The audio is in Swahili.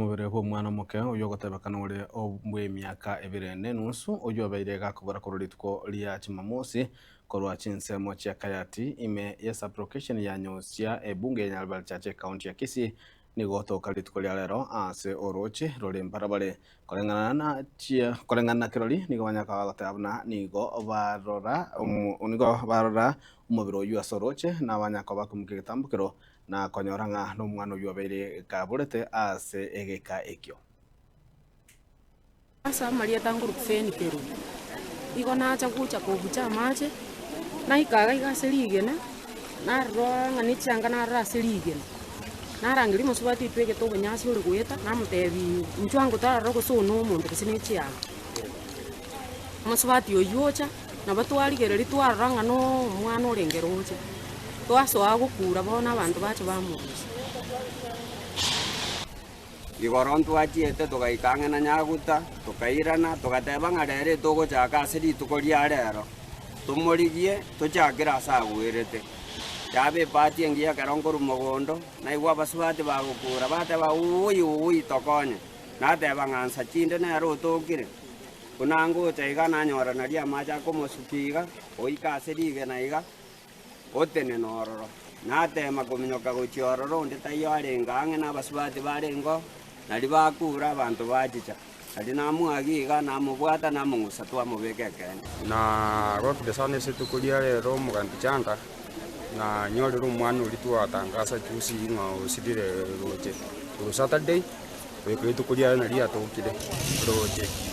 Mubere bw'omwana muke oyo ogotebekana ore obwa emiaka 2.5 oyo abaire gakobora kororituko ria Jumamosi korwa chinsemo chia Kayati ime ya sublocation ya Nyosia ebunge ya Nyaribari chache kaunti ya Kisii nigotoka rituko ria rero ase oroche rore mbarabare korengana na kirori nigo banyaka gotabana nigo barora umubiri oyu ase oroche na banyaka bakumika gitambukiro na konyoranga n'omwana oyu abaire kaburete ase egeka ekyo asa maria tanguru kufeni pero igo nacha kucha kobucha amache naikaga igaserigena narwa ngani changa narasirigena narangiri musubati twege to bunyasi uri gweta namutebi nchwangu tararo gusuno umuntu kisinichi ya musubati oyuocha nabatwarigereri twaranga no mwana urengeroche twasoa gukura bona abantu bacho bamurusa igoron twachiete tugaikang'ana nyaguta tukairana tugateba ng'arere tugochaka ase rituko ria rero tumorigie tuchakera ase agwirete yabe epati engiya ekero nkorwa mogondo naigwa abasubati bagokura bateba ui tokonye nateba ng'ansa chinde nero otokire buna ngocha iga nanyorana ria amache akomosukia iga oika ase rigena iga otene nororo natema kominyoka gochia ororo onde taiyo arenga ang'e na abasubati barengo nari bakura abantu bachicha nari namwagi iga namobwata namong'usa twamobeka ekende na rokire sana ase rituko ria rero omoganti changa na nyorire omwana oria twatangasa juzi ng'a osirire roche Saturday rituko ria nari atokire roche